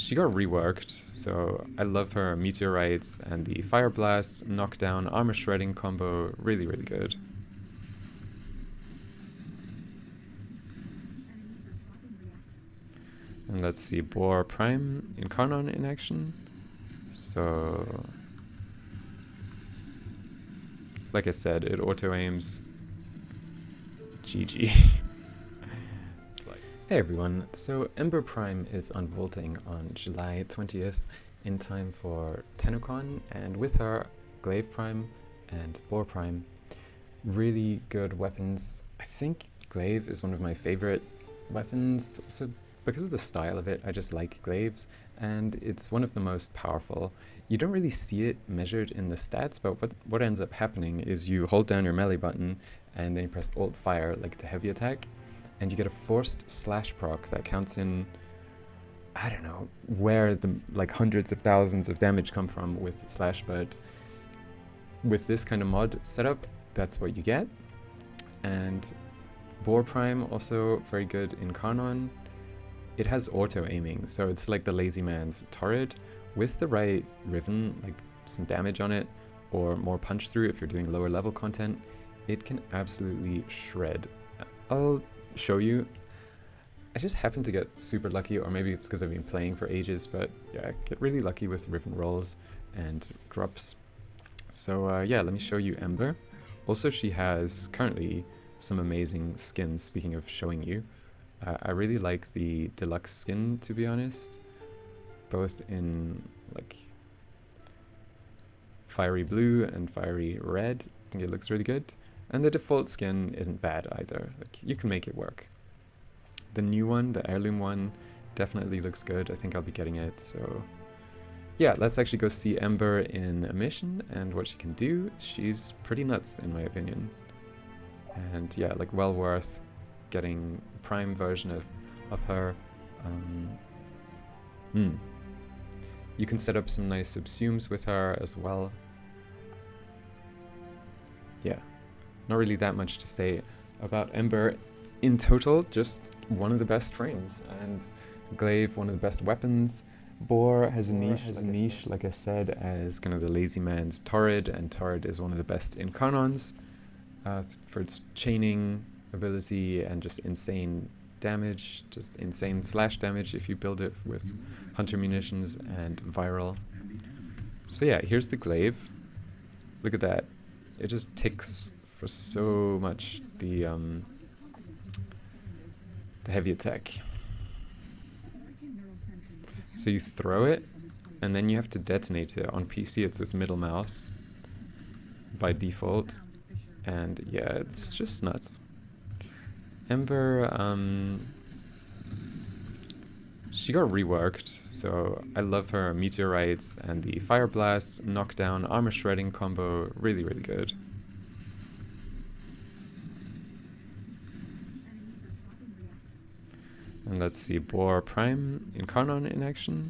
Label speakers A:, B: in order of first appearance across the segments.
A: she got reworked, so I love her meteorites and the fire blast, knockdown, armor shredding combo, really, really good. And let's see, Boar Prime Incarnon in action. So, like I said, it auto-aims. GG. Hey everyone, so Ember Prime is unvaulting on July 20th in time for Tennocon, and with her, Glaive Prime and Boar Prime. Really good weapons. I think Glaive is one of my favorite weapons, so because of the style of it, I just like Glaives, and it's one of the most powerful. You don't really see it measured in the stats, but what ends up happening is you hold down your melee button and then you press Alt Fire like to heavy attack, and you get a forced slash proc that counts in, I don't know where the like hundreds of thousands of damage come from with slash, but with this kind of mod setup, that's what you get. And Boar Prime also very good in Carnon. It has auto aiming, so it's like the lazy man's turret with the right riven, like some damage on it, or more punch through if you're doing lower level content. It can absolutely shred. I'll show you. I just happen to get super lucky, or maybe it's because I've been playing for ages, but yeah, I get really lucky with riven rolls and drops. So yeah, let me show you Ember. Also, she has currently some amazing skins, speaking of showing you. I really like the deluxe skin, to be honest, both in like fiery blue and fiery red. I think it looks really good. And the default skin isn't bad either. Like, you can make it work. The new one, the heirloom one, definitely looks good. I think I'll be getting it. So yeah, let's actually go see Ember in a mission and what she can do. She's pretty nuts in my opinion. And yeah, like well worth getting a prime version of her. You can set up some nice subsumes with her as well. Yeah, not really that much to say about Ember. In total, just one of the best frames, and Glaive, one of the best weapons. Boar has a niche, like I said, as kind of the lazy man's turret, and turret is one of the best incarnons for its chaining ability and just insane damage, just insane slash damage if you build it with hunter munitions and viral. So yeah, here's the Glaive. Look at that. It just ticks for so much the heavy attack. So you throw it, and then you have to detonate it. On PC it's with middle mouse by default, and yeah, it's just nuts. Ember, she got reworked, so I love her meteorites and the fire blast, knockdown, armor shredding combo, really, really good. And let's see, Boar Prime Incarnon in action.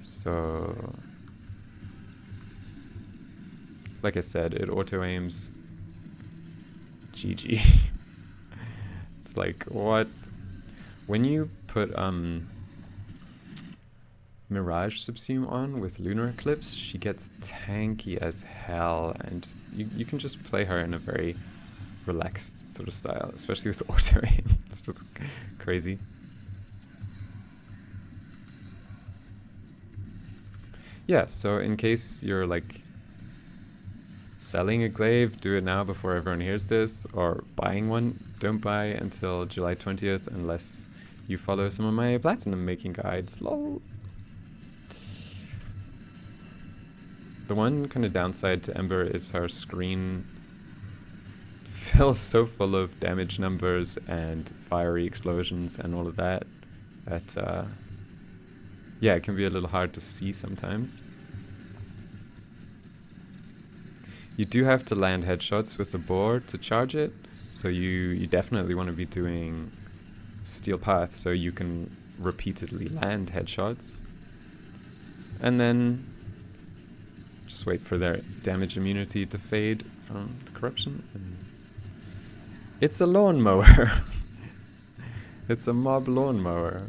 A: So, like I said, it auto-aims. GG. It's like, what? When you put Mirage subsume on with Lunar Eclipse, she gets tanky as hell, and you can just play her in a very relaxed sort of style, especially with auto-aim. It's just crazy. Yeah, so in case you're like selling a Glaive, do it now before everyone hears this, or buying one, don't buy until July 20th unless you follow some of my platinum making guides, lol. The one kind of downside to Ember is her screen fills so full of damage numbers and fiery explosions and all of that, that yeah, it can be a little hard to see sometimes. You do have to land headshots with the boar to charge it, so you definitely want to be doing Steel Path so you can repeatedly land headshots. And then just wait for their damage immunity to fade from the corruption. And it's a lawnmower. It's a mob lawnmower.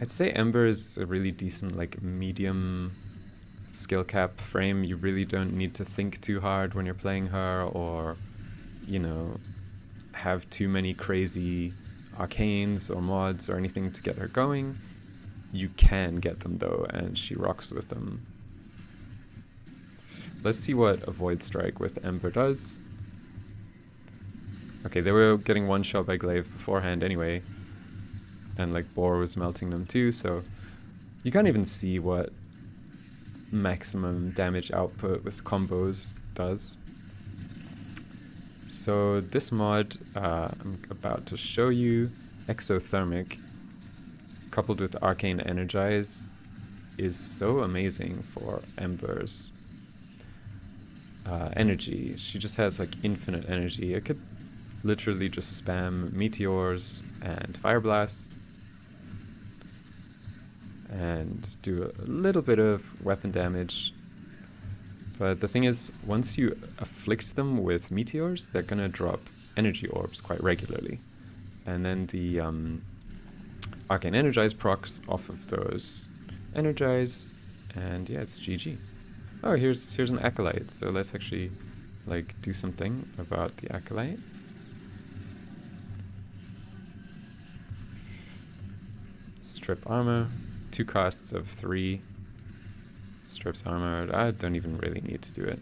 A: I'd say Ember is a really decent, like, medium skill cap frame. You really don't need to think too hard when you're playing her, or, you know, have too many crazy arcanes or mods or anything to get her going. You can get them though, and she rocks with them. Let's see what a Void Strike with Ember does. Okay, they were getting one shot by Glaive beforehand anyway, and like Boar was melting them too, so you can't even see what maximum damage output with combos does. So this mod I'm about to show you, Exothermic, coupled with Arcane Energize, is so amazing for Ember's energy. She just has like infinite energy. I could literally just spam Meteors and Fire Blast and do a little bit of weapon damage. But the thing is, once you afflict them with Meteors, they're gonna drop energy orbs quite regularly. And then the Arcane Energize procs off of those Energize, and yeah, it's GG. Oh, here's an Acolyte, so let's actually like do something about the Acolyte. Strip armor, 2 costs of 3. Strips armor, I don't even really need to do it.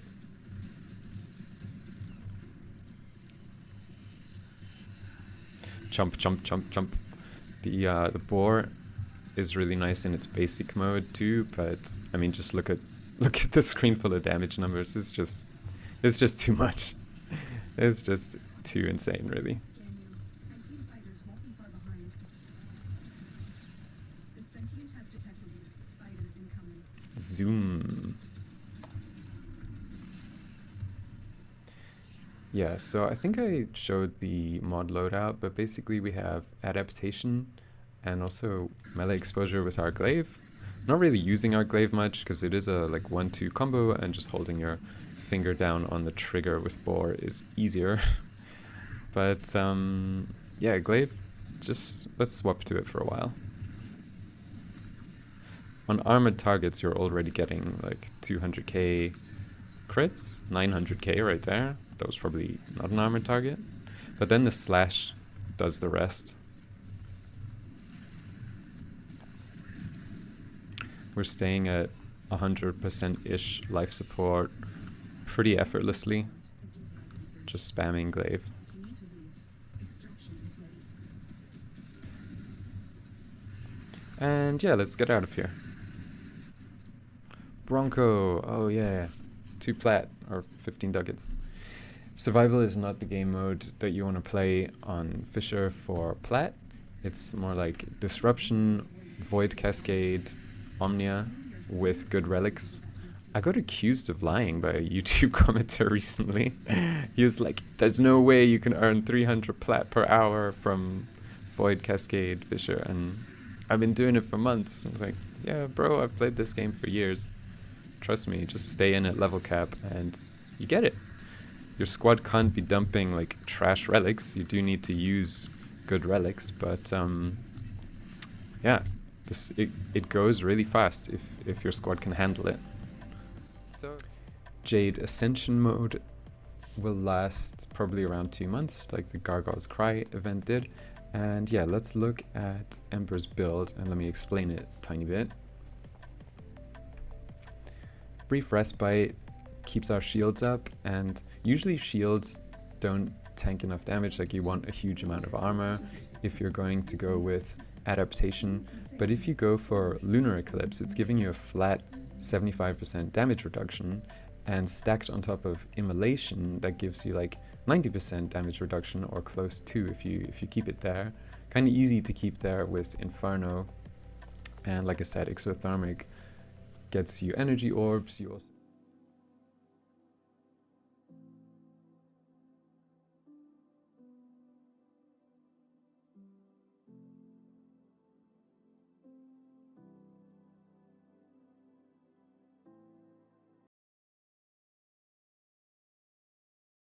A: Chump, chump, chump, chump. The Boar is really nice in its basic mode too, but I mean, just look at the screen full of damage numbers. It's just too much. It's just too insane, really. Zoom. Yeah, so I think I showed the mod loadout, but basically we have adaptation and also melee exposure with our Glaive. Not really using our Glaive much because it is a like 1-2 combo, and just holding your finger down on the trigger with Boar is easier. But yeah, Glaive, just let's swap to it for a while. On armored targets, you're already getting like 200k crits, 900k right there. That was probably not an armored target. But then the slash does the rest. We're staying at 100%-ish life support pretty effortlessly. Just spamming Glaive. And yeah, let's get out of here. Bronco, oh yeah, 2 plat or 15 ducats. Survival is not the game mode that you want to play on Fisher for plat. It's more like Disruption, Void Cascade, Omnia with good relics. I got accused of lying by a YouTube commenter recently. He was like, there's no way you can earn 300 plat per hour from Void Cascade Fisher, and I've been doing it for months. I was like, yeah bro, I've played this game for years. Trust me, just stay in at level cap and you get it. Your squad can't be dumping like trash relics. You do need to use good relics, but yeah, it goes really fast if your squad can handle it. So Jade Ascension mode will last probably around 2 months, like the Gargoyle's Cry event did. And yeah, let's look at Ember's build and let me explain it a tiny bit. Brief Respite keeps our shields up, and usually shields don't tank enough damage. Like, you want a huge amount of armor if you're going to go with adaptation, but if you go for Lunar Eclipse, it's giving you a flat 75% damage reduction, and stacked on top of Immolation, that gives you like 90% damage reduction or close to if you keep it there. Kind of easy to keep there with Inferno, and like I said, Exothermic gets you energy orbs. You also